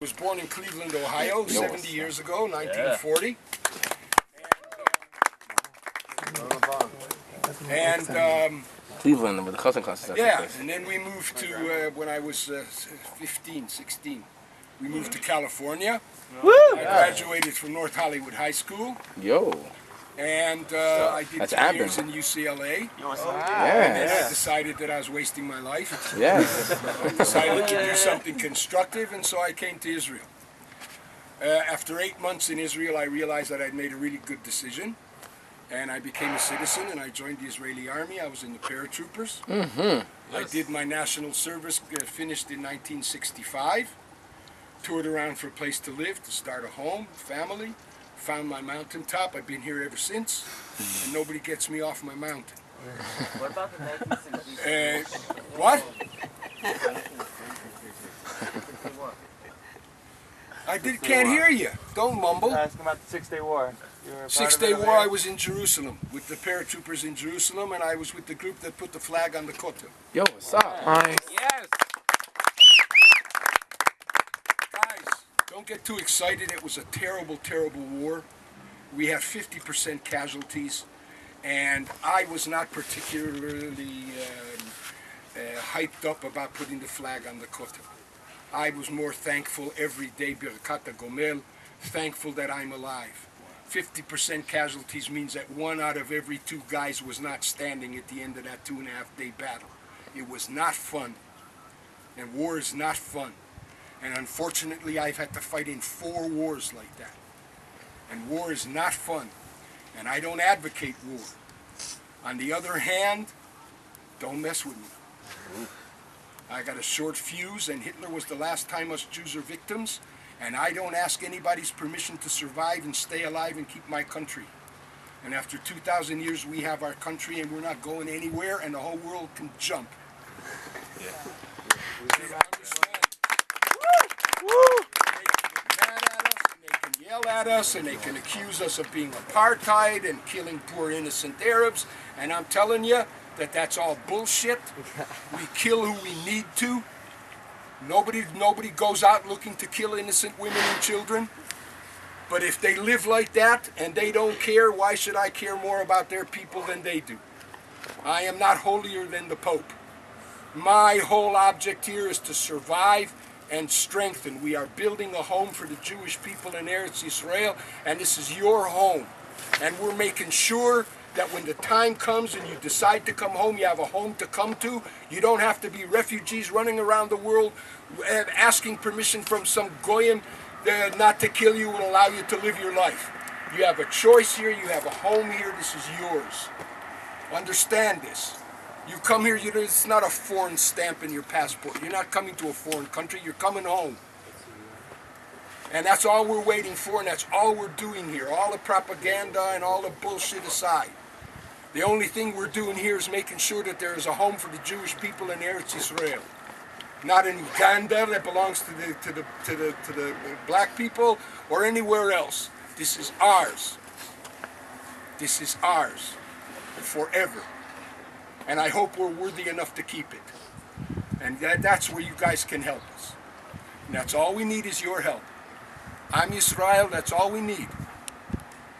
I was born in Cleveland, Ohio, 70 years ago, 1940. And Cleveland, where the cousin classes. yeah, and then we moved to, when I was 15, 16, we moved to California. Woo! I graduated from North Hollywood High School. Yo. And I did That's 2 years in UCLA. Yeah. And then I decided that I was wasting my life. Yeah. I decided to do something constructive, and so I came to Israel. After 8 months in Israel, I realized that I'd made a really good decision. And I became a citizen, and I joined the Israeli army. I was in the paratroopers. Mm-hmm. I did my national service, finished in 1965. Toured around for a place to live, to start a home, family. Found my mountaintop. I've been here ever since, and nobody gets me off my mountain. What about the 1960s? What? Can't hear you. Don't mumble. Asking about the 6-Day War. Six-Day War, I was in Jerusalem with the paratroopers in Jerusalem, and I was with the group that put the flag on the Kotel. Yo, what's up? Nice. Yes. Guys, don't get too excited. It was a terrible, terrible war. We had 50% casualties, and I was not particularly hyped up about putting the flag on the Kotel. I was more thankful every day, Birkat HaGomel, thankful that I'm alive. 50% casualties means that 1 out of every 2 guys was not standing at the end of that 2.5-day battle. It was not fun, and war is not fun. And unfortunately, I've had to fight in 4 wars like that. And war is not fun. And I don't advocate war. On the other hand, don't mess with me. I got a short fuse, and Hitler was the last time us Jews are victims. And I don't ask anybody's permission to survive and stay alive and keep my country. And after 2,000 years, we have our country, and we're not going anywhere, and the whole world can jump. Yeah. Yell at us, and they can accuse us of being apartheid and killing poor innocent Arabs, and I'm telling you that that's all bullshit. We kill who we need to. Nobody goes out looking to kill innocent women and children. But if they live like that and they don't care, why should I care more about their people than they do? I am not holier than the Pope. My whole object here is to survive and strengthen. We are building a home for the Jewish people in Eretz Yisrael, and this is your home. And we're making sure that when the time comes and you decide to come home, you have a home to come to. You don't have to be refugees running around the world asking permission from some goyim not to kill you and allow you to live your life. You have a choice here. You have a home here. This is yours. Understand this. You come here, it's not a foreign stamp in your passport. You're not coming to a foreign country. You're coming home. And that's all we're waiting for, and that's all we're doing here. All the propaganda and all the bullshit aside. The only thing we're doing here is making sure that there is a home for the Jewish people in Eretz Yisrael. Not in Uganda that belongs to the black people or anywhere else. This is ours. This is ours forever. And I hope we're worthy enough to keep it. And that's where you guys can help us. And that's all we need is your help. I'm Israel, that's all we need.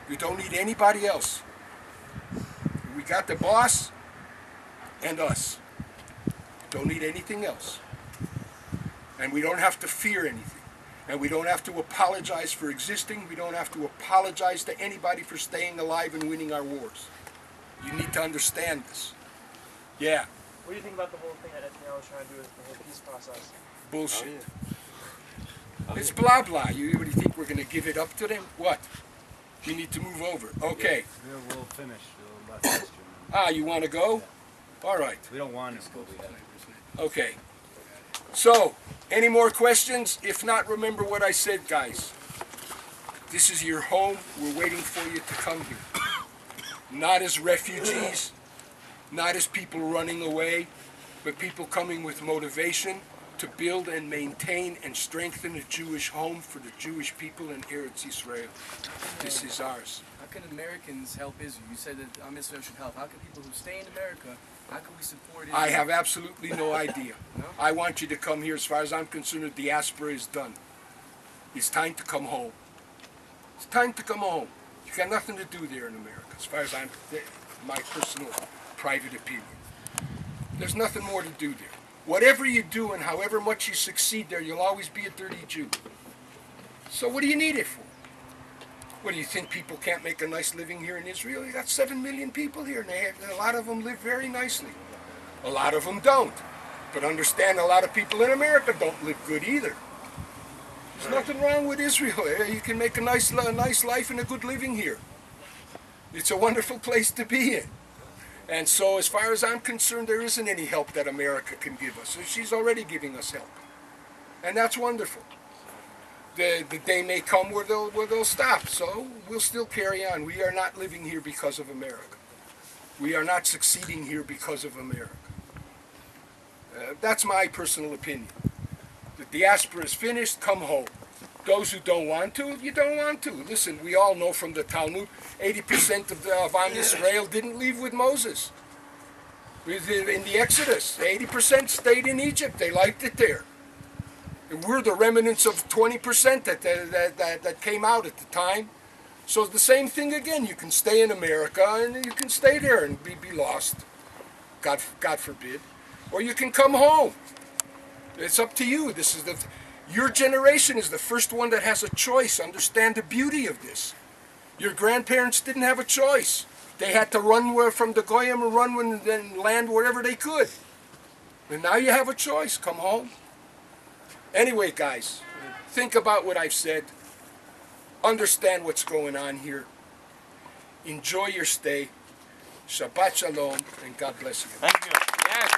We don't need anybody else. We got the boss and us. Don't need anything else. And we don't have to fear anything. And we don't have to apologize for existing. We don't have to apologize to anybody for staying alive and winning our wars. You need to understand this. Yeah. What do you think about the whole thing that Netanyahu is trying to do with the whole peace process? Bullshit. It's blah blah. You really think we're going to give it up to them? What? You need to move over. Okay. Yeah, we'll finish. Last question. Ah, you want to go? Yeah. All right. We don't want to, but we have. Okay. So, any more questions? If not, remember what I said, guys. This is your home. We're waiting for you to come here. Not as refugees, not as people running away, but people coming with motivation to build and maintain and strengthen a Jewish home for the Jewish people in Eretz Yisrael. This is ours. How can Americans help Israel? You said that Israel should help. How can people who stay in America, how can we support Israel? I have absolutely no idea. No? I want you to come here. As far as I'm concerned, the diaspora is done. It's time to come home. It's time to come home. You got nothing to do there in America, as far as my personal private opinion. There's nothing more to do there. Whatever you do and however much you succeed there, you'll always be a dirty Jew. So what do you need it for? What do you think, people can't make a nice living here in Israel? You got 7 million people here, and a lot of them live very nicely. A lot of them don't. But understand, a lot of people in America don't live good either. There's nothing wrong with Israel. You can make a nice life and a good living here. It's a wonderful place to be in. And so as far as I'm concerned, there isn't any help that America can give us. So she's already giving us help. And that's wonderful. The day may come where they'll stop. So we'll still carry on. We are not living here because of America. We are not succeeding here because of America. That's my personal opinion. The diaspora is finished, come home. Those who don't want to, you don't want to. Listen, we all know from the Talmud, 80% of Am Israel didn't leave with Moses. In the Exodus, 80% stayed in Egypt. They liked it there. And we're the remnants of 20% that came out at the time. So the same thing again. You can stay in America and you can stay there and be lost. God forbid. Or you can come home. It's up to you. Your generation is the first one that has a choice. Understand the beauty of this. Your grandparents didn't have a choice. They had to run from the Goyim and run and land wherever they could. And now you have a choice. Come home. Anyway, guys, think about what I've said. Understand what's going on here. Enjoy your stay. Shabbat Shalom, and God bless you. Thank you. Yes.